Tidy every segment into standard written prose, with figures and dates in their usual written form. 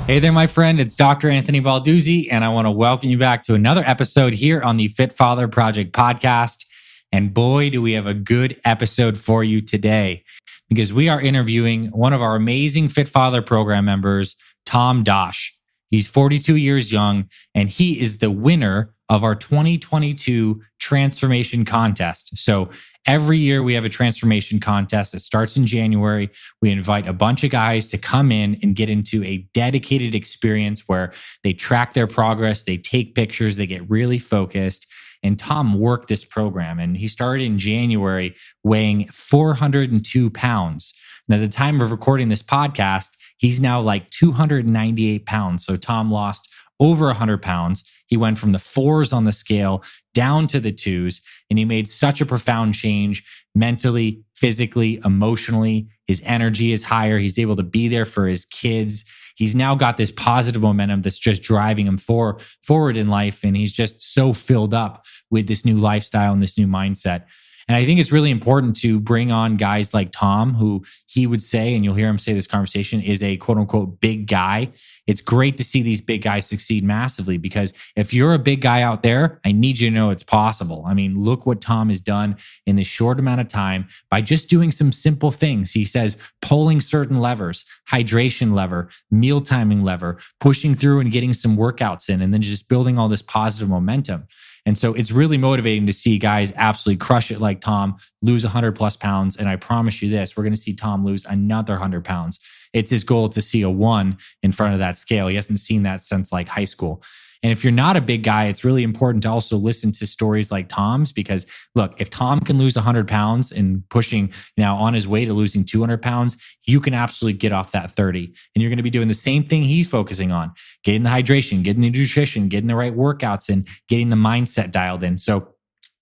Hey there, my friend. It's Dr. Anthony Balduzzi, and I want to welcome you back to another episode here on the Fit Father Project podcast. And boy, do we have a good episode for you today, because we are interviewing one of our amazing Fit Father program members, Tom Dosch. He's 42 years young, and he is the winner of our 2022 transformation contest. So every year we have a transformation contest that starts in January. We invite a bunch of guys to come in and get into a dedicated experience where they track their progress, they take pictures, they get really focused. And Tom worked this program, and he started in January weighing 402 pounds. And at the time of recording this podcast, he's now like 298 pounds. So Tom lost over 100 pounds. He went from the 4s on the scale down to the 2s, and he made such a profound change mentally, physically, emotionally. His energy is higher. He's able to be there for his kids. He's now got this positive momentum that's just driving him forward in life. And he's just so filled up with this new lifestyle and this new mindset. And I think it's really important to bring on guys like Tom, who he would say, and you'll hear him say this conversation, is a quote unquote big guy. It's great to see these big guys succeed massively, because if you're a big guy out there, I need you to know it's possible. I mean, look what Tom has done in this short amount of time by just doing some simple things. He says pulling certain levers, hydration lever, meal timing lever, pushing through and getting some workouts in, and then just building all this positive momentum. And so it's really motivating to see guys absolutely crush it like Tom, lose 100 plus pounds. And I promise you this, we're going to see Tom lose another 100 pounds. It's his goal to see a 1 in front of that scale. He hasn't seen that since like high school. And if you're not a big guy, it's really important to also listen to stories like Tom's, because look, if Tom can lose 100 pounds and pushing now on his way to losing 200 pounds, you can absolutely get off that 30. And you're going to be doing the same thing he's focusing on, getting the hydration, getting the nutrition, getting the right workouts, and getting the mindset dialed in. So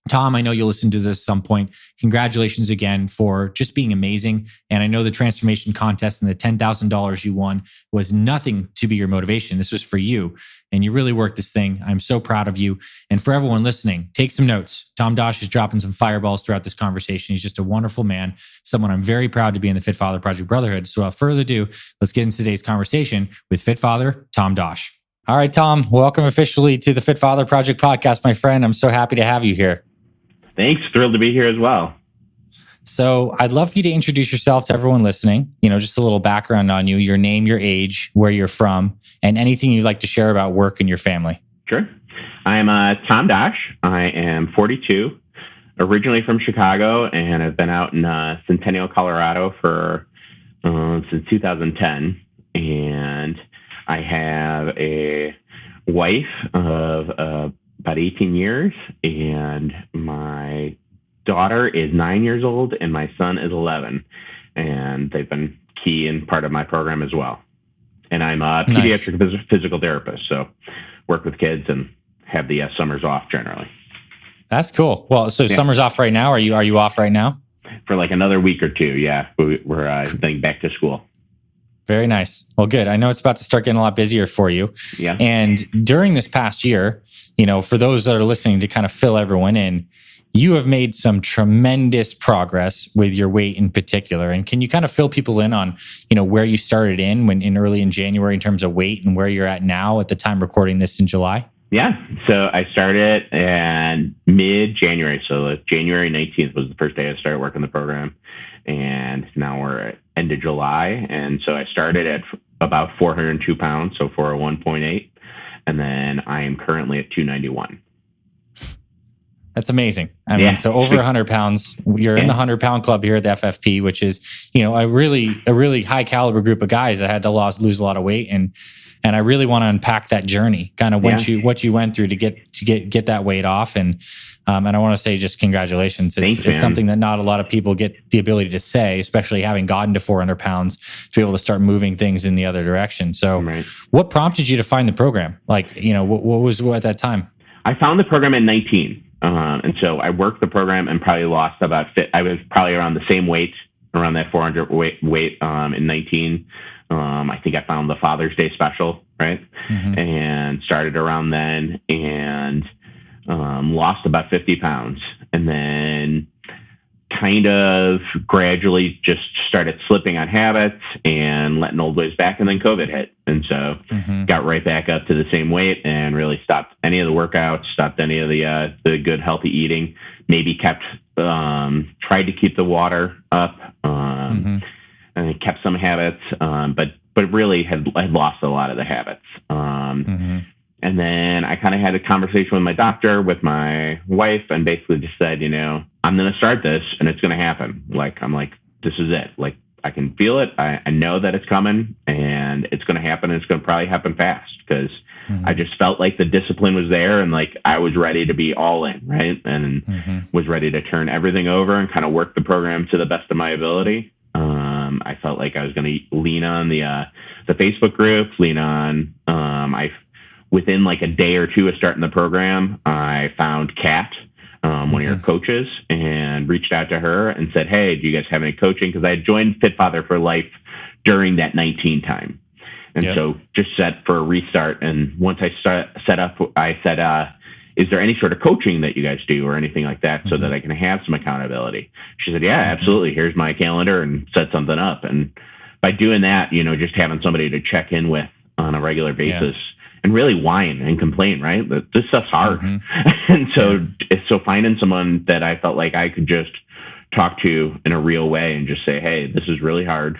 Tom, I know you'll listen to this at some point. Congratulations again for just being amazing. And I know the transformation contest and the $10,000 you won was nothing to be your motivation. This was for you. And you really worked this thing. I'm so proud of you. And for everyone listening, take some notes. Tom Dosch is dropping some fireballs throughout this conversation. He's just a wonderful man, someone I'm very proud to be in the Fit Father Project Brotherhood. So without further ado, let's get into today's conversation with Fit Father, Tom Dosch. All right, Tom, welcome officially to the Fit Father Project podcast, my friend. I'm so happy to have you here. Thanks. Thrilled to be here as well. So I'd love for you to introduce yourself to everyone listening, just a little background on you, your name, your age, where you're from, and anything you'd like to share about work and your family. Sure. I'm Tom Dosch. I am 42, originally from Chicago, and I've been out in Centennial, Colorado for since 2010. And I have a wife of about 18 years, and my daughter is 9 years old, and my son is 11. And they've been key and part of my program as well. And I'm a pediatric physical therapist, so work with kids and have the summers off generally. That's cool. Well, so summer's off right now. Are you off right now? For like another week or two, yeah. We're going back to school. Very nice. Well, good. I know it's about to start getting a lot busier for you. Yeah. And during this past year, for those that are listening, to kind of fill everyone in, you have made some tremendous progress with your weight in particular. And can you kind of fill people in on, where you started in early in January in terms of weight and where you're at now at the time recording this in July? Yeah. So I started in mid-January. So January 19th was the first day I started working the program. And now we're at end of July. And so I started at about 402 pounds, so 401.8. And then I am currently at 291. That's amazing. I mean, so over 100 pounds, you're in the 100-pound club here at the FFP, which is, a really high caliber group of guys that had to lose a lot of weight. And I really want to unpack that journey, kind of what you went through to get that weight off. And I want to say just congratulations. It's something that not a lot of people get the ability to say, especially having gotten to 400 pounds to be able to start moving things in the other direction. So what prompted you to find the program? What was at that time? I found the program at 19. And so I worked the program and probably lost I was probably around the same weight, around that 400 weight in 19. I think I found the Father's Day special, right? Mm-hmm. And started around then and lost about 50 pounds. And then kind of gradually just started slipping on habits and letting old ways back, and then COVID hit. And so got right back up to the same weight and really stopped any of the workouts, stopped any of the good, healthy eating, maybe tried to keep the water up, and kept some habits, but really had lost a lot of the habits. And then I kind of had a conversation with my doctor, with my wife, and basically just said, I'm going to start this and it's going to happen. I'm like, this is it. Like, I can feel it. I know that it's coming and it's going to happen, and it's going to probably happen fast, because I just felt like the discipline was there, and like I was ready to be all in, right? And was ready to turn everything over and kind of work the program to the best of my ability. I felt like I was going to lean on the Facebook group, within like a day or two of starting the program, I found Kat, one of your coaches, and reached out to her and said, hey, do you guys have any coaching? Because I had joined Fit Father for Life during that 19 time. And so just set for a restart. And once I set up, I said, is there any sort of coaching that you guys do or anything like that, so that I can have some accountability? She said, yeah, absolutely. Here's my calendar, and set something up. And by doing that, just having somebody to check in with on a regular basis, and really whine and complain, right? This stuff's hard. And so finding someone that I felt like I could just talk to in a real way and just say, hey, this is really hard.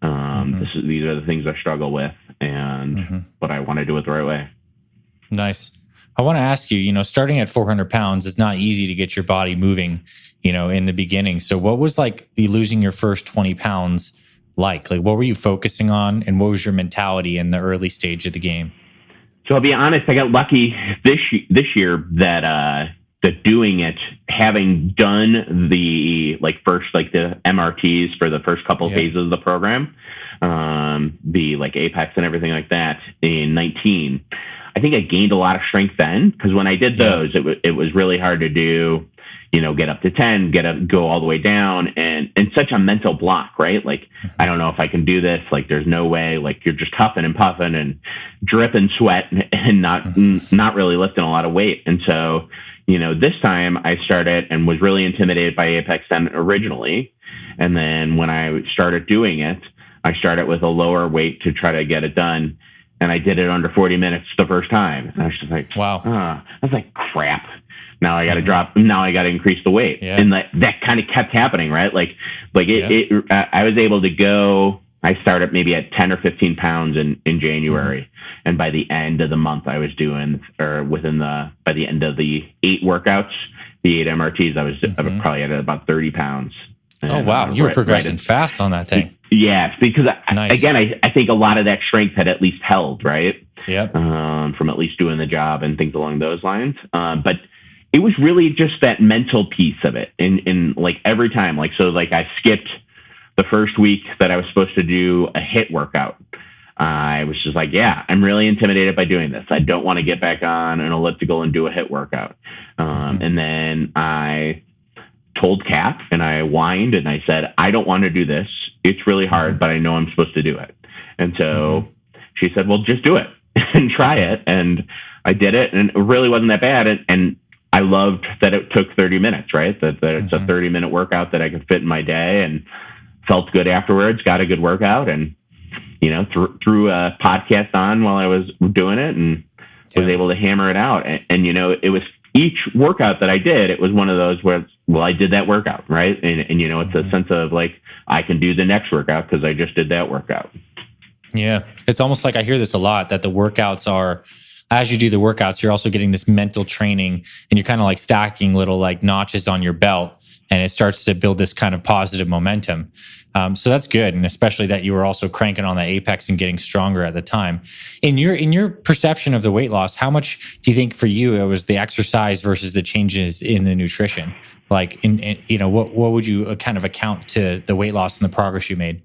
These are the things I struggle with, but I want to do it the right way. Nice. I want to ask you, starting at 400 pounds, it's not easy to get your body moving, in the beginning. So what was like losing your first 20 pounds like? Like, what were you focusing on, and what was your mentality in the early stage of the game? So I'll be honest, I got lucky this year that doing it, having done the the MRTs for the first couple phases of the program, the like Apex and everything like that in 19, I think I gained a lot of strength then, because when I did those, it was really hard to do, get up to 10, go all the way down, and such a mental block, right? Like, I don't know if I can do this. Like, there's no way. Like, you're just huffing and puffing and dripping sweat and not really lifting a lot of weight. And so, this time I started and was really intimidated by Apex 10 originally. And then when I started doing it, I started with a lower weight to try to get it done. And I did it under 40 minutes the first time. And I was just like, wow. I was like, crap. Now I got to drop. Now I got to increase the weight. Yeah. And that kind of kept happening, right? I was able to go. I started maybe at 10 or 15 pounds in January. And by the end of the month, I was doing, by the end of the 8 workouts, the 8 MRTs, I was probably at about 30 pounds. Oh, wow. You were progressing fast on that thing. Yeah, because I think a lot of that strength had at least held, right? Yep. From at least doing the job and things along those lines. But it was really just that mental piece of it. In like every time, I skipped the first week that I was supposed to do a HIIT workout. I was just like, I'm really intimidated by doing this. I don't want to get back on an elliptical and do a HIIT workout. And then I told Kat and I whined and I said, I don't want to do this. It's really hard, but I know I'm supposed to do it. And so she said, well, just do it and try it. And I did it, and it really wasn't that bad. And I loved that it took 30 minutes, right? That it's a 30-minute workout that I could fit in my day, and felt good afterwards, got a good workout, and, threw a podcast on while I was doing it, and was able to hammer it out. And it was each workout that I did, it was one of those where, I did that workout, right? And it's a sense of like, I can do the next workout because I just did that workout. Yeah. It's almost like I hear this a lot, that the workouts are, as you do the workouts, you're also getting this mental training, and you're kind of like stacking little like notches on your belt, and it starts to build this kind of positive momentum. So that's good. And especially that you were also cranking on the Apex and getting stronger at the time. In your perception of the weight loss, how much do you think for you it was the exercise versus the changes in the nutrition? Like, what would you kind of account to the weight loss and the progress you made?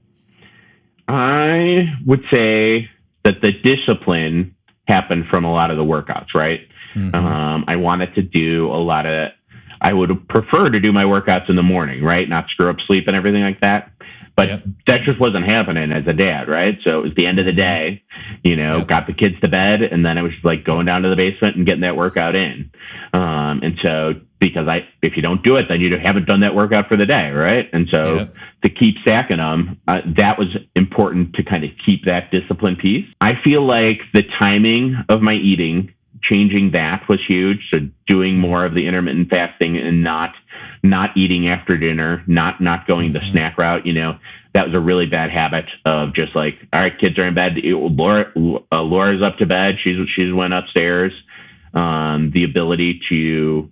I would say that the discipline happened from a lot of the workouts, right? I wanted to do I would prefer to do my workouts in the morning, right? Not screw up sleep and everything like that. But that just wasn't happening as a dad, right? So it was the end of the day, got the kids to bed, and then it was like going down to the basement and getting that workout in. And so because if you don't do it, then you haven't done that workout for the day, right? And so to keep stacking them, that was important to kind of keep that discipline piece. I feel like the timing of my eating, changing that was huge. So doing more of the intermittent fasting and not eating after dinner, not going the snack route, that was a really bad habit of just like, all right, kids are in bed. Laura's up to bed. She's went upstairs. The ability to,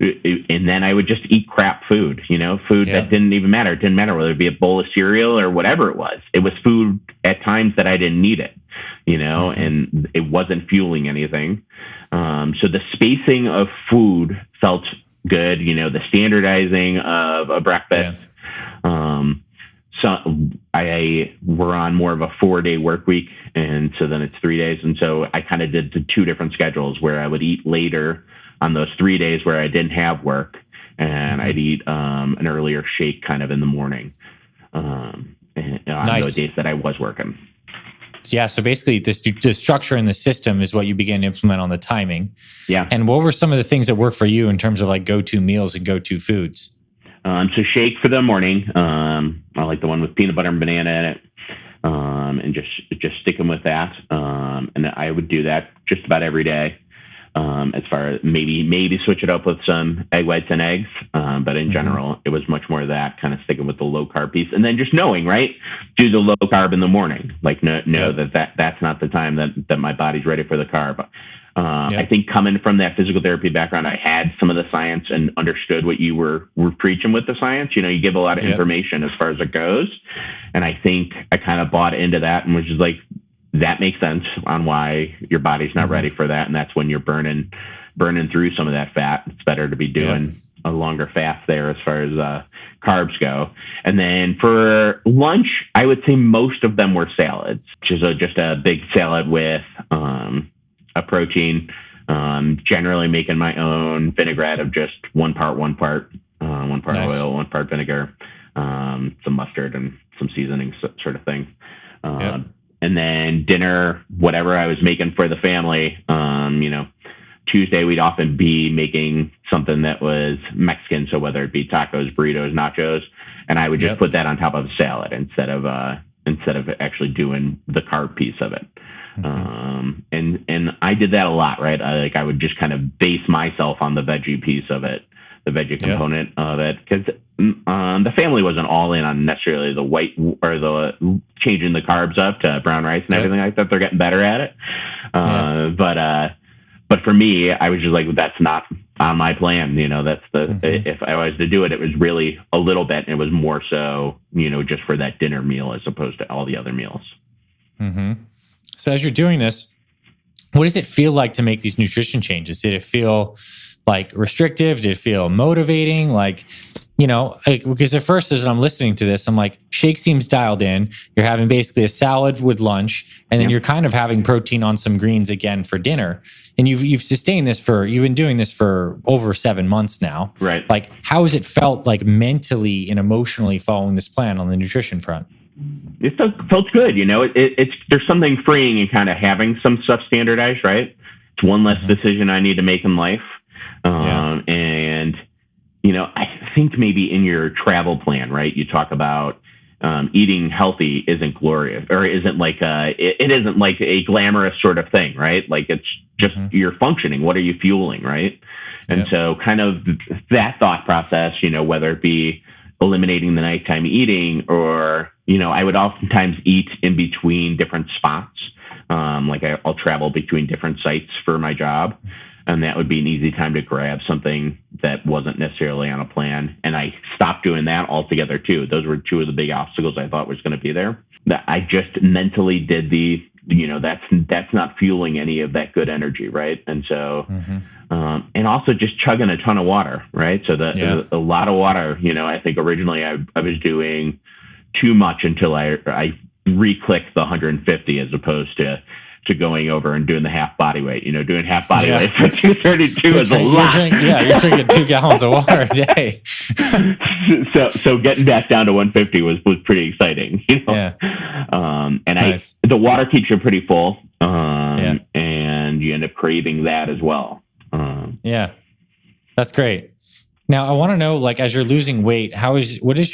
and then I would just eat crap food, food that didn't even matter. It didn't matter whether it be a bowl of cereal or whatever it was. It was food at times that I didn't need it, and it wasn't fueling anything. So the spacing of food felt good, the standardizing of a breakfast. So we're on more of a 4-day work week. And so then it's 3 days. And so I kind of did the 2 different schedules where I would eat later on those 3 days where I didn't have work, and I'd eat an earlier shake kind of in the morning on those days that I was working. Yeah. So basically the structure in the system is what you began to implement on the timing. Yeah. And what were some of the things that worked for you in terms of like go-to meals and go-to foods? So shake for the morning. I like the one with peanut butter and banana in it. And just sticking with that. And I would do that just about every day. As far as maybe switch it up with some egg whites and eggs. But in general, it was much more of that, kind of sticking with the low carb piece. And then just knowing, right? Do the low carb in the morning. Like know that's not the time that my body's ready for the carb. I think coming from that physical therapy background, I had some of the science and understood what you were preaching with the science. You give a lot of information as far as it goes. And I think I kind of bought into that and was just like, that makes sense on why your body's not ready for that. And that's when you're burning through some of that fat. It's better to be doing a longer fast there as far as carbs go. And then for lunch, I would say most of them were salads, which is just a big salad with a protein, generally making my own vinaigrette of just one part nice. Oil, 1 part vinegar, some mustard and some seasoning sort of thing. And then dinner, whatever I was making for the family, Tuesday, we'd often be making something that was Mexican. So whether it be tacos, burritos, nachos, and I would just put that on top of a salad instead of actually doing the carb piece of it. And I did that a lot, right? I would just kind of base myself on the veggie piece of it, the veggie component of it, because the family wasn't all in on necessarily the white or the changing the carbs up to brown rice and everything like that. They're getting better at it. But for me, I was just like, that's not on my plan. That's if I was to do it, it was really a little bit. And it was more so, just for that dinner meal as opposed to all the other meals. So as you're doing this, what does it feel like to make these nutrition changes? Did it feel like restrictive? Did it feel motivating? Because at first as I'm listening to this, I'm like, shake seems dialed in. You're having basically a salad with lunch, and then you're kind of having protein on some greens again for dinner. And you've sustained this you've been doing this for over 7 months now. Right. Like, how has it felt like mentally and emotionally following this plan on the nutrition front? It felt good. There's something freeing in kind of having some stuff standardized, right? It's one less decision I need to make in life. And, I think maybe in your travel plan, right, you talk about eating healthy isn't glorious, or isn't like it isn't like a glamorous sort of thing, right? Like it's just you're functioning. What are you fueling, right? And so kind of that thought process, whether it be eliminating the nighttime eating or, I would oftentimes eat in between different spots. I'll travel between different sites for my job. And that would be an easy time to grab something that wasn't necessarily on a plan. And I stopped doing that altogether too. Those were 2 of the big obstacles I thought was going to be there. That I just mentally did that's not fueling any of that good energy, right? And so, and also just chugging a ton of water, right? So a lot of water. I think originally I was doing too much until I re-clicked the 150 as opposed to going over and doing the half body weight. Doing half body weight for 232 is a lot. You're drinking 2 gallons of water a day. So getting back down to 150 was pretty exciting. And nice. The water keeps you pretty full, and you end up craving that as well. That's great. Now, I want to know, like, as you're losing weight, what is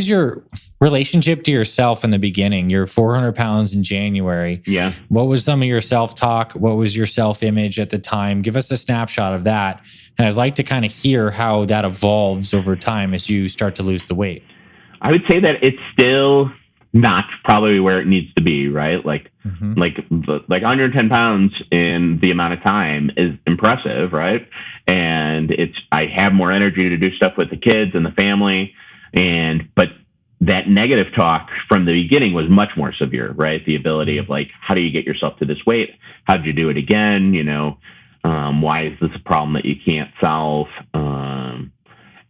your relationship to yourself in the beginning? You're 400 pounds in January. Yeah. What was some of your self-talk? What was your self-image at the time? Give us a snapshot of that. And I'd like to kind of hear how that evolves over time as you start to lose the weight. I would say that it's still not probably where it needs to be, right? Like 110 pounds in the amount of time is impressive, right? And I have more energy to do stuff with the kids and the family, but that negative talk from the beginning was much more severe, right? The ability of like, how do you get yourself to this weight? How'd you do it again? Why is this a problem that you can't solve?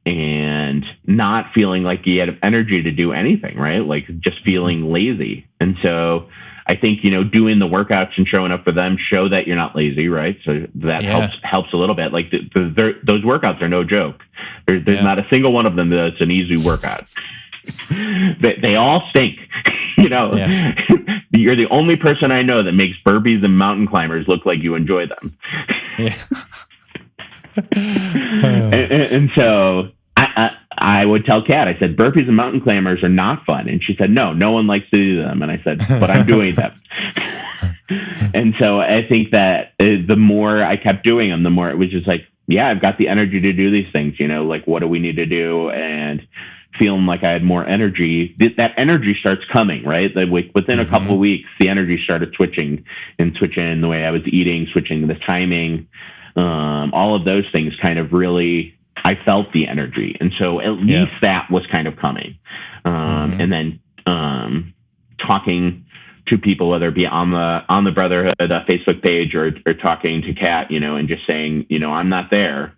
And not feeling like you had energy to do anything, right? Like just feeling lazy. And so I think, doing the workouts and showing up for them show that you're not lazy, right? So that helps a little bit. Like those workouts are no joke. There's not a single one of them that's an easy workout. They all stink. You're the only person I know that makes burpees and mountain climbers look like you enjoy them. Yeah. and so I would tell Kat, I said, burpees and mountain climbers are not fun. And she said, no one likes to do them. And I said, but I'm doing them. And so I think that the more I kept doing them, the more it was just like, yeah, I've got the energy to do these things, like what do we need to do? And feeling like I had more energy, that energy starts coming, right? Within a couple of weeks, the energy started switching the way I was eating, switching the timing. All of those things kind of really, I felt the energy. And so at least that was kind of coming. And then talking to people, whether it be on the Brotherhood Facebook page or talking to Kat, and just saying, I'm not there.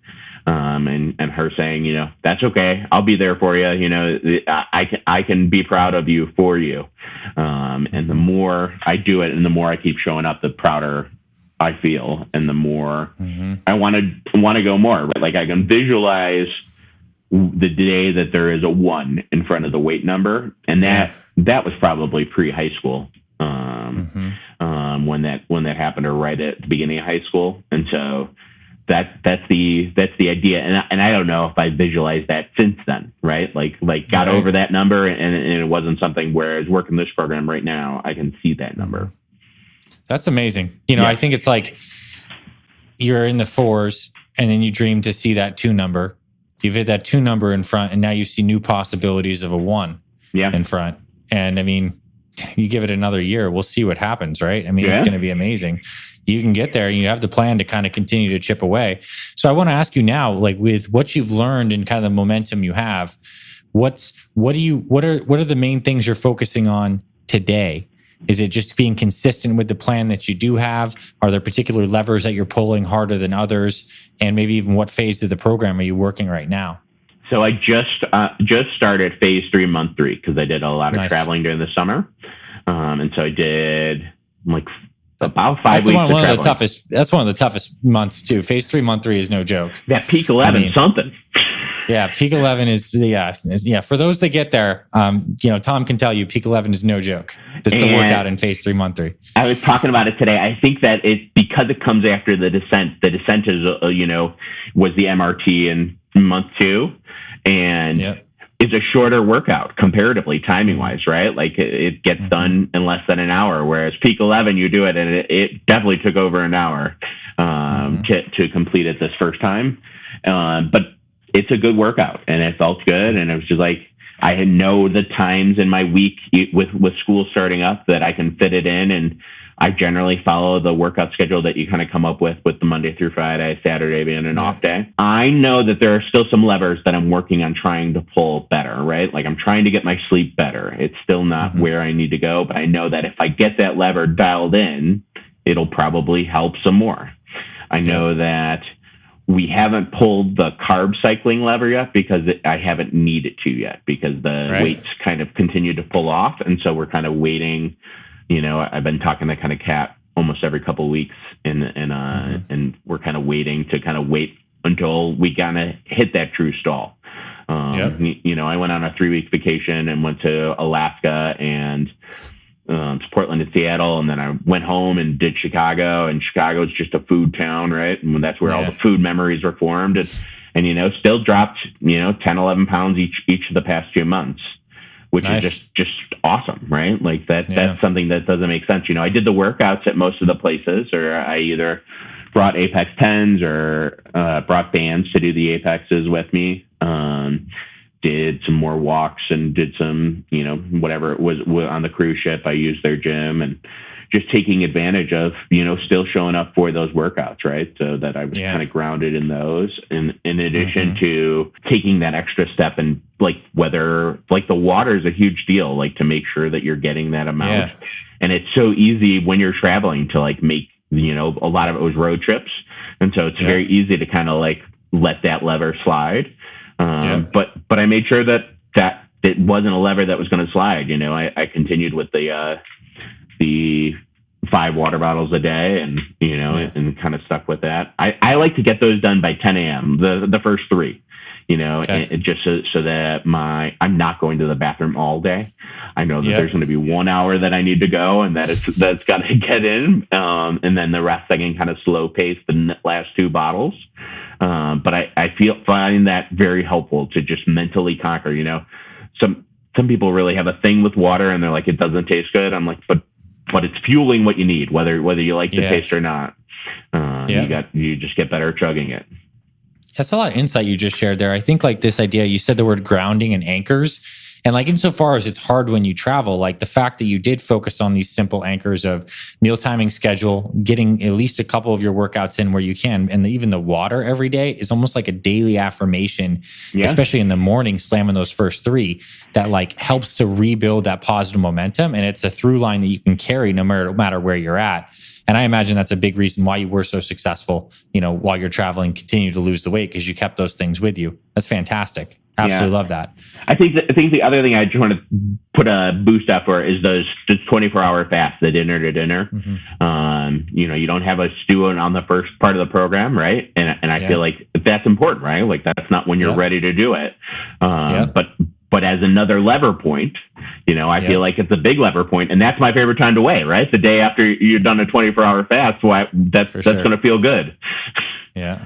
And her saying, that's okay. I'll be there for you. I can be proud of you for you. And the more I do it and the more I keep showing up, the prouder I feel, and the more I want to go more. Right? Like I can visualize the day that there is a 1 in front of the weight number, and that was probably pre-high school when that happened, or right at the beginning of high school. And so that's the idea, and I don't know if I visualized that since then, right? Like got over that number, and it wasn't something. Whereas working this program right now, I can see that number. That's amazing. I think it's like you're in the 4s and then you dream to see that 2 number. You've hit that 2 number in front, and now you see new possibilities of a 1 in front. And I mean, you give it another year, we'll see what happens, right? I mean, it's going to be amazing. You can get there, and you have the plan to kind of continue to chip away. So I want to ask you now, like with what you've learned and kind of the momentum you have, what are the main things you're focusing on today? Is it just being consistent with the plan that you do have? Are there particular levers that you're pulling harder than others? And maybe even what phase of the program are you working right now? So I just started phase 3, month 3, because I did a lot of traveling during the summer. And so I did like about 5 weeks of traveling. That's one of the toughest months too. Phase 3, month 3 is no joke. That peak 11, something. Yeah, peak 11 is. For those that get there, Tom can tell you, peak 11 is no joke. That's the workout in phase 3, month 3. I was talking about it today. I think that because it comes after the descent. The descent is, was the MRT in month 2, and is a shorter workout comparatively, timing wise, right? Like it gets done in less than an hour, whereas peak 11, you do it, and it definitely took over an hour to complete it this first time. But it's a good workout, and it felt good. And it was just like, I know the times in my week with school starting up that I can fit it in. And I generally follow the workout schedule that you kind of come up with the Monday through Friday, Saturday being an off day. I know that there are still some levers that I'm working on trying to pull better, right? Like I'm trying to get my sleep better. It's still not where I need to go, but I know that if I get that lever dialed in, it'll probably help some more. I know that we haven't pulled the carb cycling lever yet because I haven't needed to yet, because the weights kind of continue to pull off. And so we're kind of waiting. I've been talking to kind of Kat almost every couple of weeks, and we're kind of waiting to kind of wait until we kind of hit that true stall. I went on a 3-week vacation and went to Alaska, and Portland and Seattle, and then I went home and did Chicago, and Chicago is just a food town, right? And that's where all the food memories are formed, and still dropped 10, 11 pounds each of the past 2 months, which is just awesome, right? Like that's something that doesn't make sense. I did the workouts at most of the places, or I either brought Apex 10s or brought bands to do the Apexes with me. Did some more walks and did some, whatever it was on the cruise ship. I used their gym and just taking advantage of, still showing up for those workouts, right? So that I was kind of grounded in those. And in addition to taking that extra step, and whether the water is a huge deal, to make sure that you're getting that amount. Yeah. And it's so easy when you're traveling to make, a lot of it was road trips. And so it's very easy to kind of let that lever slide. But I made sure that it wasn't a lever that was going to slide. I continued with the 5 water bottles a day, and and kind of stuck with that. I like to get those done by 10 a.m. the first 3, and just so that I'm not going to the bathroom all day. I know that there's going to be 1 hour that I need to go, and that's got to get in, and then the rest I can kind of slow pace the last 2 bottles. But I find that very helpful to just mentally conquer. Some people really have a thing with water, and they're like, it doesn't taste good. I'm like, but it's fueling what you need, whether you like the taste or not. You just get better at chugging it. That's a lot of insight you just shared there. I think this idea, you said the word grounding and anchors. And insofar as it's hard when you travel, the fact that you did focus on these simple anchors of meal timing schedule, getting at least a couple of your workouts in where you can, and even the water every day is almost like a daily affirmation, especially in the morning, slamming those first 3, that helps to rebuild that positive momentum. And it's a through line that you can carry no matter where you're at. And I imagine that's a big reason why you were so successful, while you're traveling, continue to lose the weight, because you kept those things with you. That's fantastic. Absolutely love that. I think the other thing I just want to put a boost up for is those 24-hour fasts, the dinner to dinner. Mm-hmm. You don't have a stew on the first part of the program, right? And I feel like that's important, right? That's not when you're ready to do it. But as another lever point, I feel like it's a big lever point, and that's my favorite time to weigh, right? The day after you've done a 24-hour fast, that's going to feel good. Yeah.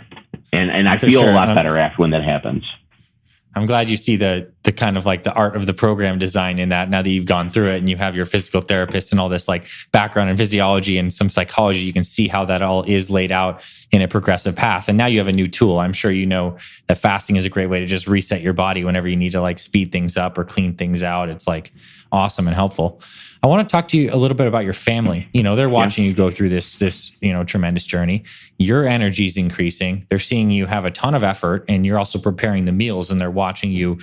And I feel a lot better after when that happens. I'm glad you see the kind of the art of the program design in that, now that you've gone through it and you have your physical therapist and all this background in physiology and some psychology, you can see how that all is laid out in a progressive path. And now you have a new tool. I'm sure you know that fasting is a great way to just reset your body whenever you need to speed things up or clean things out. It's awesome and helpful. I want to talk to you a little bit about your family. They're watching you go through this tremendous journey. Your energy is increasing. They're seeing you have a ton of effort, and you're also preparing the meals, and they're watching you,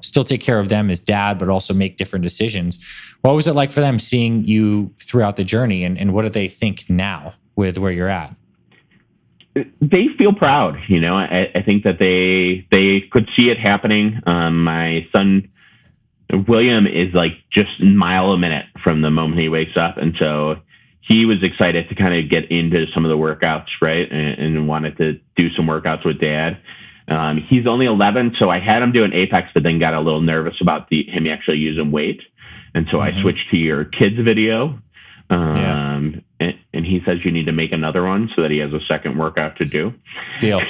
still take care of them as dad, but also make different decisions. What was it like for them seeing you throughout the journey, and what do they think now with where you're at? They feel proud. I think that they could see it happening. My son, William, is just a mile a minute from the moment he wakes up. And so he was excited to kind of get into some of the workouts, right? And wanted to do some workouts with dad. He's only 11, so I had him do an Apex, but then got a little nervous about him actually using weight. And so I switched to your kids video. And he says you need to make another one so that he has a second workout to do. Deal.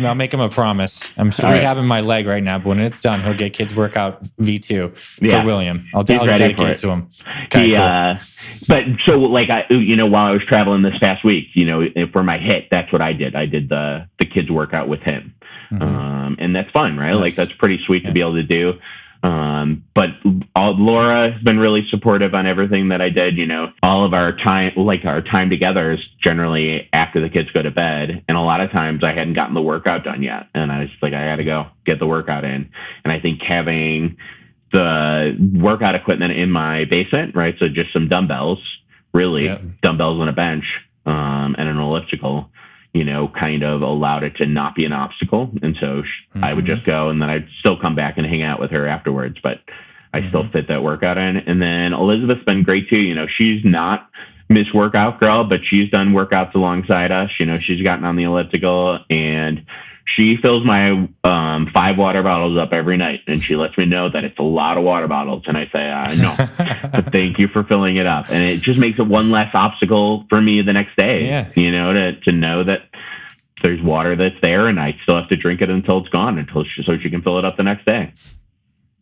I'll make him a promise. I'm rehabbing my leg right now, but when it's done, he'll get kids workout V2 for William. I'll dedicate it to him. Okay, cool. But so while I was traveling this past week, for my HIIT, that's what I did. I did the kids workout with him. Mm-hmm. And that's fun, right? Nice. That's pretty sweet to be able to do. But Laura has been really supportive on everything that I did. All of our time together is generally after the kids go to bed. And a lot of times I hadn't gotten the workout done yet. And I was I got to go get the workout in. And I think having the workout equipment in my basement, right? So just some dumbbells, dumbbells on a bench, and an elliptical, kind of allowed it to not be an obstacle. And so I would just go, and then I'd still come back and hang out with her afterwards, but I still fit that workout in. And then Elizabeth's been great too. She's not Miss Workout Girl, but she's done workouts alongside us. She's gotten on the elliptical, and she fills my 5 water bottles up every night, and she lets me know that it's a lot of water bottles. And I say, no, but thank you for filling it up. And it just makes it one less obstacle for me the next day, to know that there's water that's there, and I still have to drink it until it's gone, so she can fill it up the next day.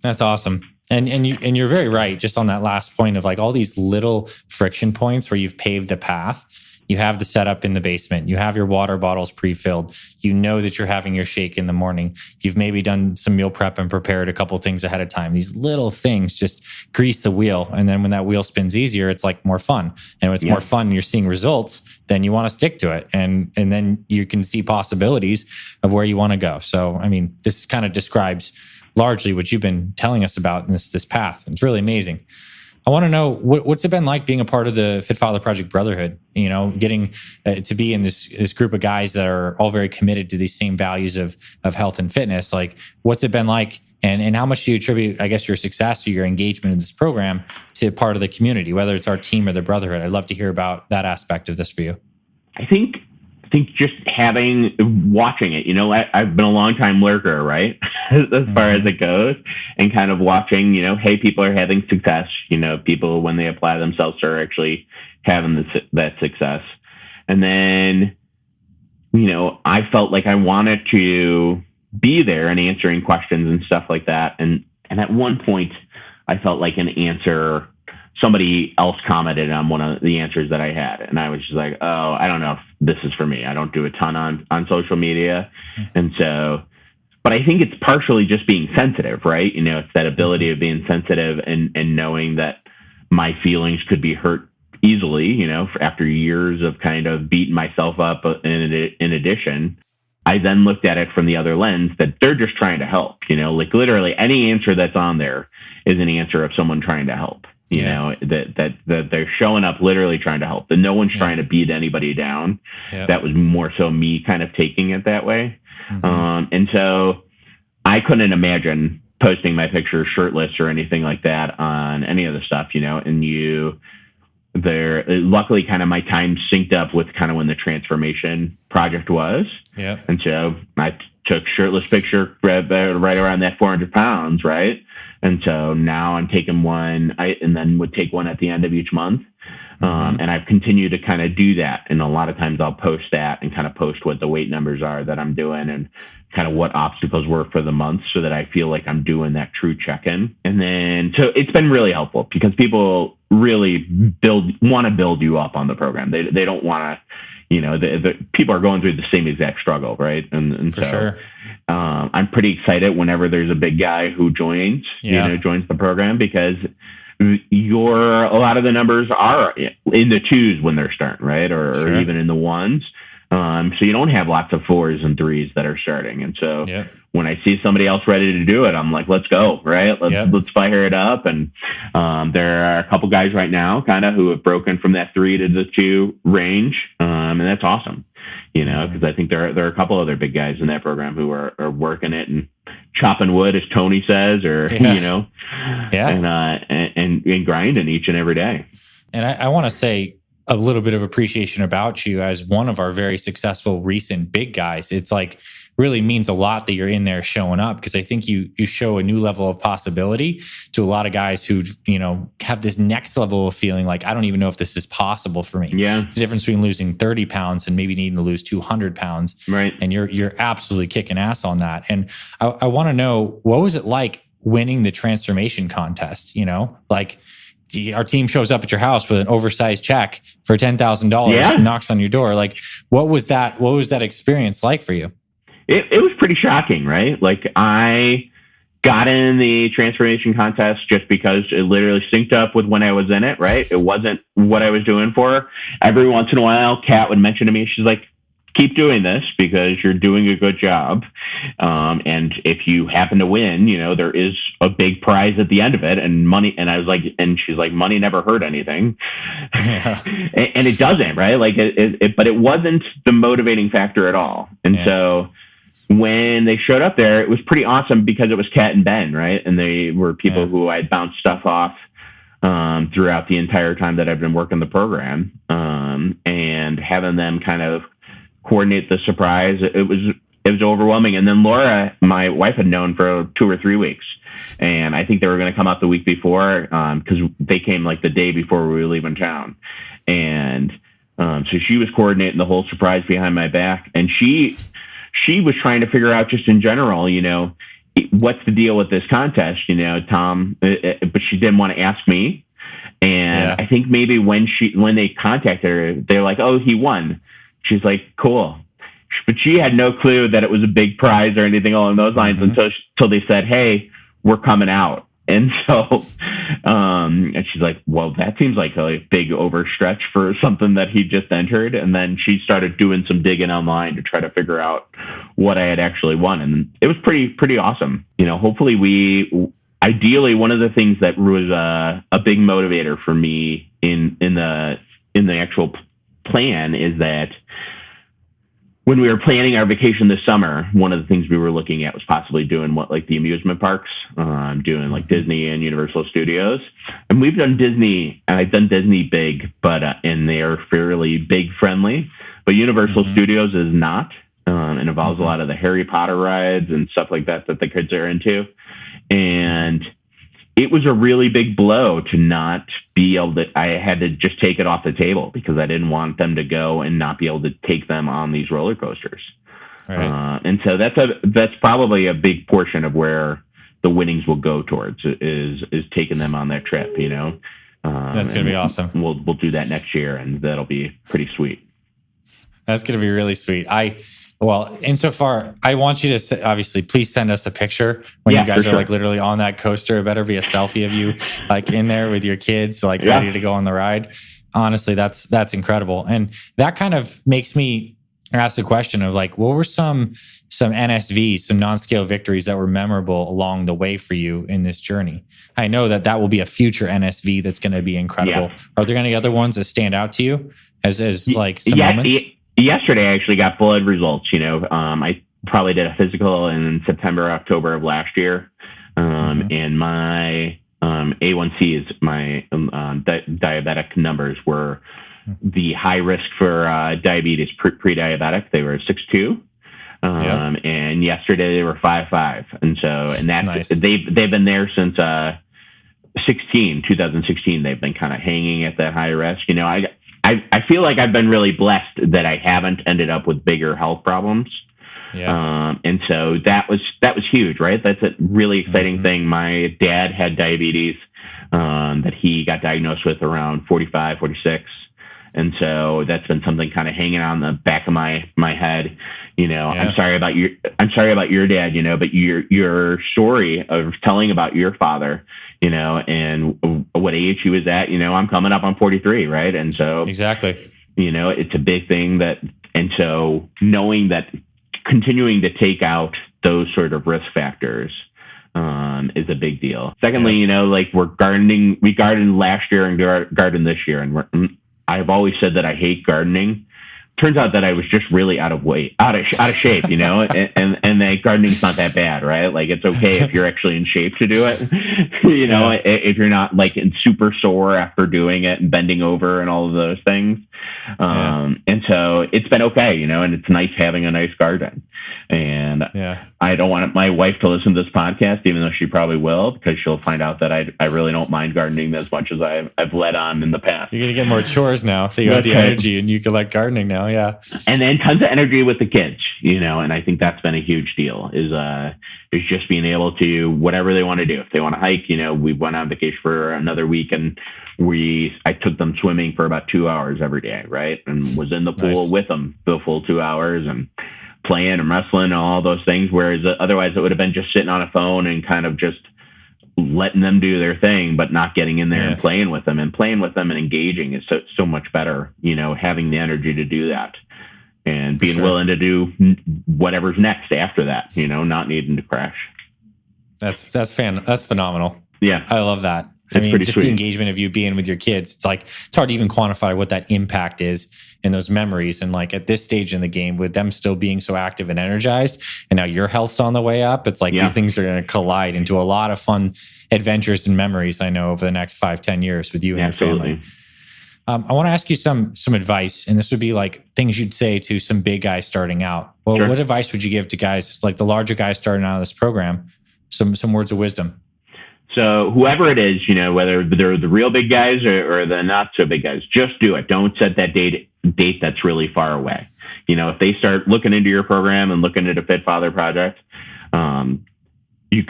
That's awesome. And you're very right. Just on that last point of like all these little friction points where you've paved the path. You have the setup in the basement. You have your water bottles pre-filled. You know that you're having your shake in the morning. You've maybe done some meal prep and prepared a couple things ahead of time. These little things just grease the wheel. And then when that wheel spins easier, it's like more fun. And when it's more fun and you're seeing results, then you want to stick to it. And then you can see possibilities of where you want to go. So, I mean, this kind of describes largely what you've been telling us about in this path. It's really amazing. I want to know what's it been like being a part of the Fit Father Project Brotherhood, getting to be in this group of guys that are all very committed to these same values of health and fitness. Like, what's it been like, and how much do you attribute, I guess, your success or your engagement in this program to part of the community, whether it's our team or the Brotherhood? I'd love to hear about that aspect of this for you. I think just watching it, I've been a long time lurker, right? As far as it goes, and kind of watching, hey, people are having success, people, when they apply themselves, are actually having that success. And then, I felt like I wanted to be there and answering questions and stuff like that. And at one point I felt like somebody else commented on one of the answers that I had. And I was just like, oh, I don't know if this is for me. I don't do a ton on social media. And so, but I think it's partially just being sensitive, right? It's that ability of being sensitive and knowing that my feelings could be hurt easily, after years of kind of beating myself up. In addition, I then looked at it from the other lens that they're just trying to help, like literally any answer that's on there is an answer of someone trying to help. That they're showing up literally trying to help, that no one's trying to beat anybody down. That was more so me kind of taking it that way. And so I couldn't imagine posting my picture shirtless or anything like that on any of the stuff, and luckily kind of my time synced up with kind of when the transformation project was. And so I took shirtless picture right around that 400 pounds. Right. And so now I'm taking one, and then would take one at the end of each month. And I've continued to kind of do that. And a lot of times I'll post that and kind of post what the weight numbers are that I'm doing and kind of what obstacles were for the month, so that I feel like I'm doing that true check-in. And then, so it's been really helpful because people really want to build you up on the program. They don't want to, the people are going through the same exact struggle, right? And for so sure. I'm pretty excited whenever there's a big guy who joins the program, because a lot of the numbers are in the 2s when they're starting, right? Or even in the 1s. So you don't have lots of 4s and 3s that are starting. And so when I see somebody else ready to do it, I'm like, let's go, right? Let's fire it up. And there are a couple guys right now kind of who have broken from that 3 to the 2 range. And that's awesome, because I think there are a couple other big guys in that program who are working it and chopping wood, as Tony says, or, and grinding each and every day. And I want to say a little bit of appreciation about you as one of our very successful recent big guys. It's like really means a lot that you're in there showing up, because I think you show a new level of possibility to a lot of guys who, have this next level of feeling like, I don't even know if this is possible for me. It's the difference between losing 30 pounds and maybe needing to lose 200 pounds. Right. And you're absolutely kicking ass on that. And I want to know, what was it like winning the transformation contest? Like, our team shows up at your house with an oversized check for $10,000 and knocks on your door. Like, what was that experience like for you? It was pretty shocking, right? Like, I got in the transformation contest just because it literally synced up with when I was in it, right? It wasn't what I was doing for. Every once in a while, Kat would mention to me, she's like, keep doing this because you're doing a good job. And if you happen to win, there is a big prize at the end of it, and money. And I was like, and she's like, money never hurt anything. And it doesn't, right? Like but it wasn't the motivating factor at all. And so when they showed up there, it was pretty awesome because it was Kat and Ben, right? And they were people who I'd bounced stuff off throughout the entire time that I've been working the program, and having them kind of coordinate the surprise. It was it was overwhelming. And then Laura, my wife, had known for 2 or 3 weeks. And I think they were going to come out the week before because they came like the day before we were leaving town. And so she was coordinating the whole surprise behind my back. And she was trying to figure out just in general, what's the deal with this contest, Tom, but she didn't want to ask me. And I think maybe when they contacted her, they're like, oh, he won. She's like, cool. But she had no clue that it was a big prize or anything along those lines until they said, hey, we're coming out. And so, and she's like, well, that seems like a big overstretch for something that he just entered. And then she started doing some digging online to try to figure out what I had actually won. And it was pretty awesome. Hopefully ideally, one of the things that was a big motivator for me in the actual plan is that when we were planning our vacation this summer, one of the things we were looking at was possibly doing the amusement parks, doing like Disney and Universal Studios. And we've done Disney, and I've done Disney big, but and they are fairly big friendly. But Universal Studios is not, and involves a lot of the Harry Potter rides and stuff like that the kids are into. And it was a really big blow to not be able to, I had to just take it off the table because I didn't want them to go and not be able to take them on these roller coasters. Right. And so that's probably a big portion of where the winnings will go towards is taking them on that trip, That's going to be awesome. We'll do that next year, and that'll be pretty sweet. That's going to be really sweet. Insofar, I want you to obviously please send us a picture when you guys are like literally on that coaster. It better be a selfie of you like in there with your kids, ready to go on the ride. Honestly, that's incredible. And that kind of makes me ask the question of what were some NSVs, some non-scale victories that were memorable along the way for you in this journey? I know that will be a future NSV that's going to be incredible. Yeah. Are there any other ones that stand out to you as some moments? Yesterday, I actually got blood results. I probably did a physical in September, October of last year. And my A1C is my diabetic numbers were the high risk for diabetes pre-diabetic. They were 6.2. And yesterday they were 5.5. And that's nice. They've been there since 2016. They've been kind of hanging at that high risk. I feel like I've been really blessed that I haven't ended up with bigger health problems. Yeah. And so that was huge, right? That's a really exciting thing. My dad had diabetes that he got diagnosed with around 45, 46. And so that's been something kind of hanging on the back of my head. I'm sorry about your dad, but your story of telling about your father, and what age he was at, I'm coming up on 43, right? And so exactly, it's a big thing and so knowing that continuing to take out those sort of risk factors is a big deal. Secondly, we're gardening. We gardened last year and garden this year, and I've always said that I hate gardening. Turns out that I was just really out of shape, and that gardening's not that bad, right? It's okay if you're actually in shape to do it, if you're not in super sore after doing it and bending over and all of those things. And so it's been okay, and it's nice having a nice garden. And I don't want my wife to listen to this podcast, even though she probably will, because she'll find out that I really don't mind gardening as much as I've led on in the past. You're going to get more chores now. So you have the energy and you can like gardening now. Yeah. And then tons of energy with the kids, and I think that's been a huge deal is just being able to whatever they want to do. If they want to hike, we went on vacation for another week and I took them swimming for about 2 hours every day. Right. And was in the pool with them the full 2 hours and playing and wrestling and all those things. Whereas otherwise it would have been just sitting on a phone and kind of just letting them do their thing, but not getting in there and playing with them and engaging is so much better, having the energy to do that and being willing to do whatever's next after that, not needing to crash. That's phenomenal. Yeah. I love that. Just sweet. The engagement of you being with your kids, it's hard to even quantify what that impact is in those memories. And at this stage in the game, with them still being so active and energized, and now your health's on the way up, it's these things are going to collide into a lot of fun adventures and memories, I know, over the next 5-10 years with you and your family. I want to ask you some advice, and this would be like things you'd say to some big guys starting out. Well, Sure. What advice would you give to guys like the larger guys starting out of this program? Some words of wisdom. So whoever it is, whether they're the real big guys or the not so big guys, just do it. Don't set that date that's really far away. If they start looking into your program and looking at a Fit Father project, you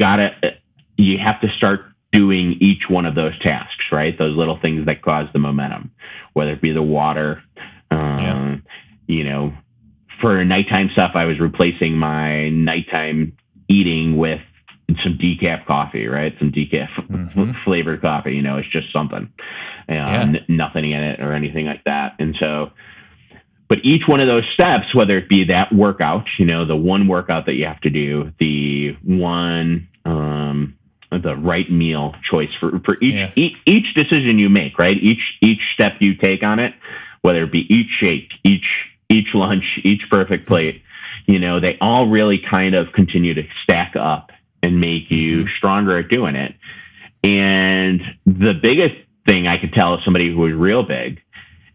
have to start doing each one of those tasks, right? Those little things that cause the momentum, whether it be the water, for nighttime stuff, I was replacing my nighttime eating with some decaf coffee, right? Some decaf flavored coffee, it's just something, nothing in it or anything like that. And so, but each one of those steps, whether it be that workout, the one workout that you have to do, the one, the right meal choice for each decision you make, right? Each step you take on it, whether it be each shake, each lunch, each perfect plate, they all really kind of continue to stack up and make you stronger at doing it. And the biggest thing I could tell somebody who is real big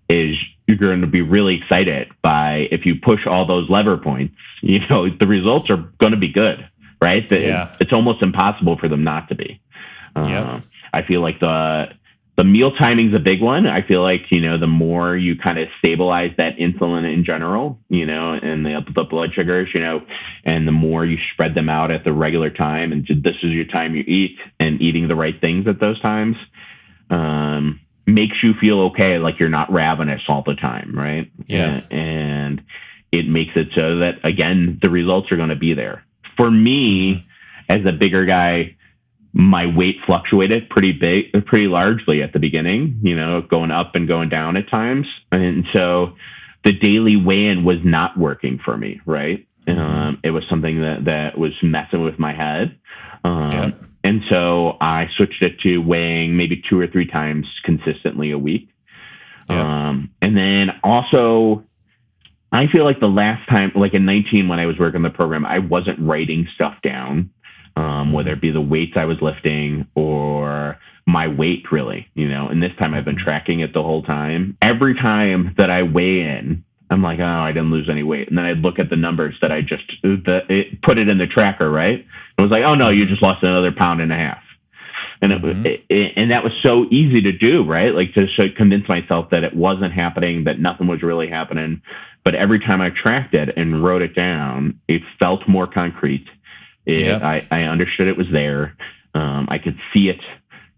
is you're going to be really excited by if you push all those lever points, the results are going to be good, right? It's almost impossible for them not to be. I feel like the meal timing is a big one. I feel like, the more you kind of stabilize that insulin in general, and the blood sugars, and the more you spread them out at the regular time, and this is your time you eat, and eating the right things at those times, makes you feel okay, like you're not ravenous all the time, right? Yeah. And it makes it so that, again, the results are going to be there. For me, as a bigger guy, my weight fluctuated pretty largely at the beginning, going up and going down at times. And so the daily weigh-in was not working for me, right? It was something that was messing with my head. And so I switched it to weighing maybe 2 or 3 times consistently a week. And then also, I feel like the last time, like in 19, when I was working the program, I wasn't writing stuff down, whether it be the weights I was lifting or my weight, really, and this time I've been tracking it the whole time. Every time that I weigh in, I'm like, oh, I didn't lose any weight. And then I'd look at the numbers that I just put it in the tracker, right? It was like, oh no, you just lost another 1.5 pounds. And and that was so easy to do, right? Like to convince myself that it wasn't happening, that nothing was really happening. But every time I tracked it and wrote it down, it felt more concrete. I understood it was there. I could see it,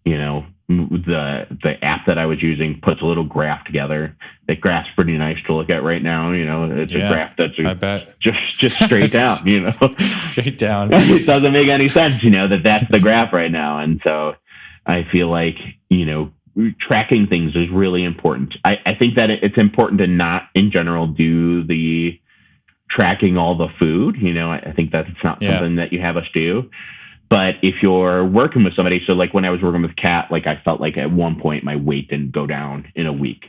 the app that I was using puts a little graph together. That graph's pretty nice to look at right now. It's a graph that's just straight down, straight down. It doesn't make any sense, that's the graph right now. And so I feel like, tracking things is really important. I think that it's important to not in general do the tracking all the food. I think that's not something that you have us do. But if you're working with somebody, so like when I was working with Kat, like I felt like at one point my weight didn't go down in a week.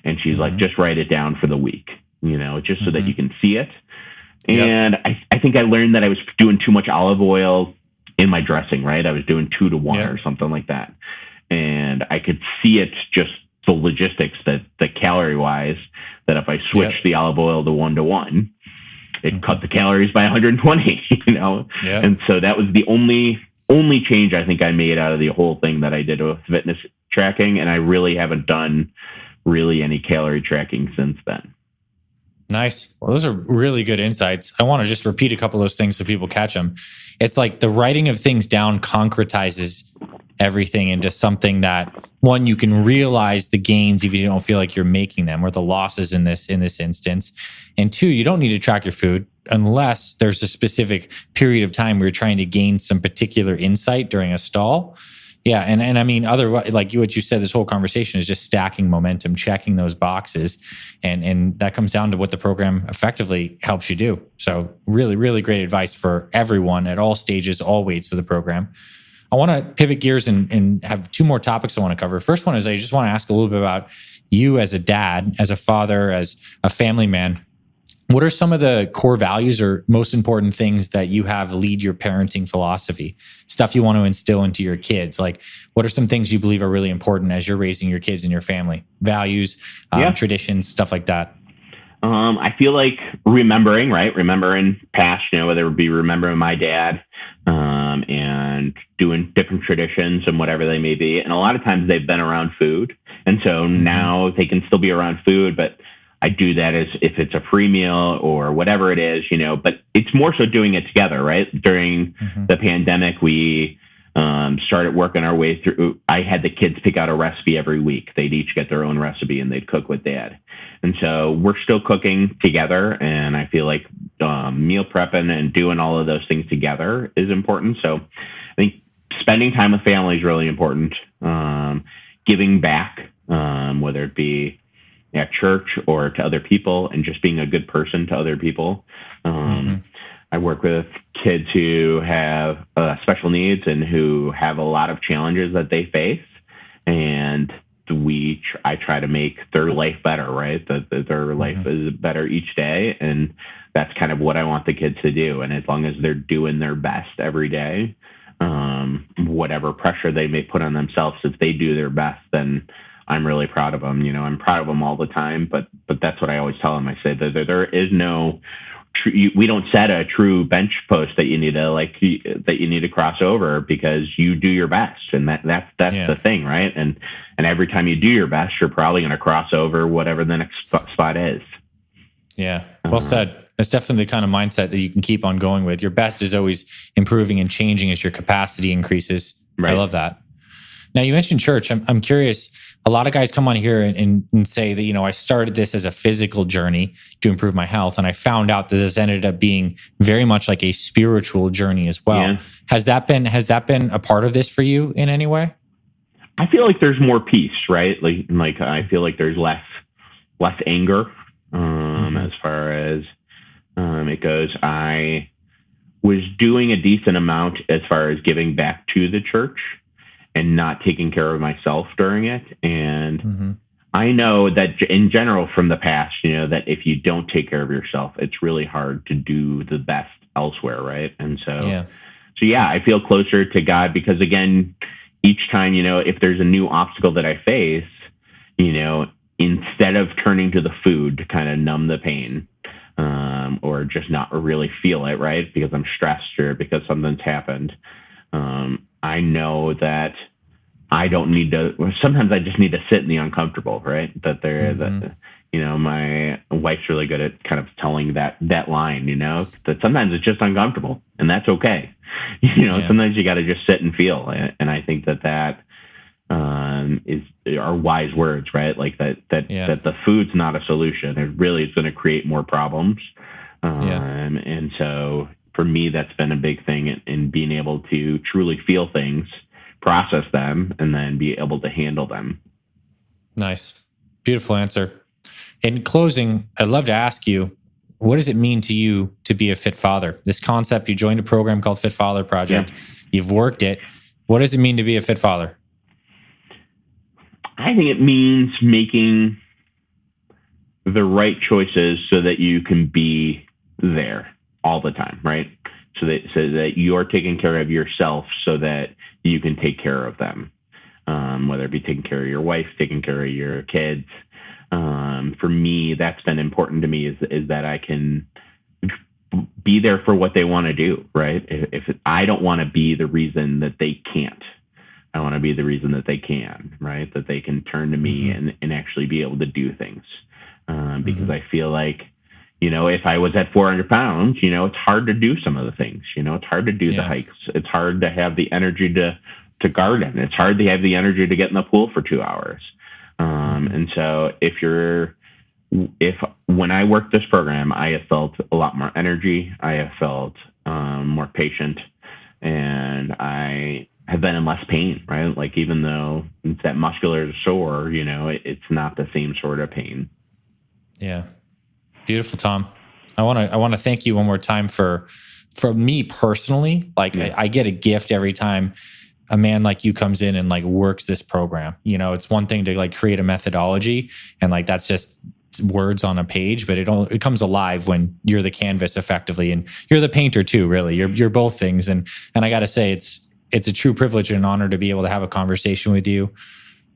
And she's like, just write it down for the week, just so that you can see it. And I think I learned that I was doing too much olive oil in my dressing, right? I was doing 2 to 1 or something like that. And I could see it, just the logistics, that the calorie wise, that if I switched the olive oil to 1 to 1, it cut the calories by 120, And so that was the only change I think I made out of the whole thing that I did with fitness tracking. And I really haven't done really any calorie tracking since then. Nice. Well, those are really good insights. I want to just repeat a couple of those things so people catch them. It's like the writing of things down concretizes everything into something that, one, you can realize the gains if you don't feel like you're making them, or the losses in this instance. And 2, you don't need to track your food unless there's a specific period of time where you're trying to gain some particular insight during a stall. Yeah. And I mean, otherwise, like what you said, this whole conversation is just stacking momentum, checking those boxes. And that comes down to what the program effectively helps you do. So really, really great advice for everyone at all stages, all weights of the program. I want to pivot gears and have 2 more topics I want to cover. First one is I just want to ask a little bit about you as a dad, as a father, as a family man. What are some of the core values or most important things that you have lead your parenting philosophy? Stuff you want to instill into your kids? Like, what are some things you believe are really important as you're raising your kids and your family? Values, traditions, stuff like that. I feel like remembering past, whether it be remembering my dad, and doing different traditions and whatever they may be. And a lot of times they've been around food. And so now they can still be around food, but I do that as if it's a free meal or whatever it is, but it's more so doing it together, right? During the pandemic, we started working our way through. I had the kids pick out a recipe every week. They'd each get their own recipe and they'd cook with dad. And so we're still cooking together. And I feel like meal prepping and doing all of those things together is important. So I think spending time with family is really important. Giving back, whether it be at church or to other people, and just being a good person to other people. I work with kids who have special needs and who have a lot of challenges that they face. And I try to make their life better, right? That their life is better each day. And that's kind of what I want the kids to do. And as long as they're doing their best every day, whatever pressure they may put on themselves, if they do their best, then I'm really proud of them. I'm proud of them all the time, but that's what I always tell them. I say that there is no, we don't set a true bench post that you need to cross over, because you do your best. And that's the thing, right? And every time you do your best, you're probably going to cross over whatever the next spot is. Yeah. Well said. That's definitely the kind of mindset that you can keep on going with. Your best is always improving and changing as your capacity increases. Right. I love that. Now, you mentioned church. I'm curious. A lot of guys come on here and say that, I started this as a physical journey to improve my health. And I found out that this ended up being very much like a spiritual journey as well. Yeah. Has that been a part of this for you in any way? I feel like there's more peace, right? Like I feel like there's less anger, as far as it goes. I was doing a decent amount as far as giving back to the church and not taking care of myself during it. And I know that in general from the past, that if you don't take care of yourself, it's really hard to do the best elsewhere, right? And so I feel closer to God, because again, each time, if there's a new obstacle that I face, instead of turning to the food to kind of numb the pain, or just not really feel it, right? Because I'm stressed or because something's happened. I know that I don't need to, sometimes I just need to sit in the uncomfortable, right? That my wife's really good at kind of telling that line, that sometimes it's just uncomfortable, and that's okay. Sometimes you got to just sit and feel. And I think that are wise words, right? Like that the food's not a solution. It really is going to create more problems. And so for me, that's been a big thing in being able to truly feel things, process them, and then be able to handle them. Nice. Beautiful answer. In closing, I'd love to ask you, what does it mean to you to be a fit father? This concept, you joined a program called Fit Father Project. You've worked it. What does it mean to be a fit father? I think it means making the right choices so that you can be there all the time, right? So that you're taking care of yourself so that you can take care of them, whether it be taking care of your wife, taking care of your kids. For me, that's been important to me is that I can be there for what they want to do, right? If I don't want to be the reason that they can't, I want to be the reason that they can, right? That they can turn to me and actually be able to do things. Because I feel like, if I was at 400 pounds, it's hard to do some of the things, it's hard to do the hikes. It's hard to have the energy to garden. It's hard to have the energy to get in the pool for 2 hours. And so when I worked this program, I have felt a lot more energy. I have felt more patient, and I have been in less pain, right? Like, even though it's that muscular sore, it's not the same sort of pain. Yeah. Beautiful, Tom. I want to thank you one more time for me personally. Like, I get a gift every time a man like you comes in and like works this program. It's one thing to like create a methodology, and like that's just words on a page, but it comes alive when you're the canvas effectively, and you're the painter too. Really, you're both things. And I got to say, it's a true privilege and an honor to be able to have a conversation with you.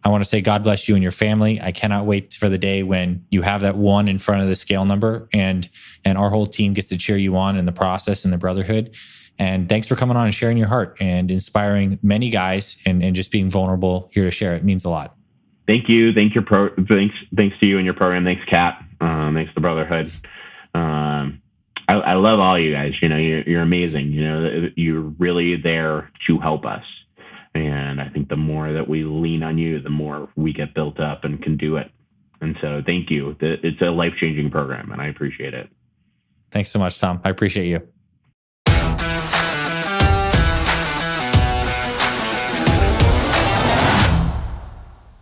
I want to say God bless you and your family. I cannot wait for the day when you have that 1 in front of the scale number, and our whole team gets to cheer you on in the process and the brotherhood. And thanks for coming on and sharing your heart and inspiring many guys, and just being vulnerable here to share. It means a lot. Thank you. Thanks to you and your program. Thanks, Kat. Thanks to the Brotherhood. I love all you guys. You're amazing. You're really there to help us. And I think the more that we lean on you, the more we get built up and can do it. And so thank you. It's a life-changing program, and I appreciate it. Thanks so much, Tom. I appreciate you.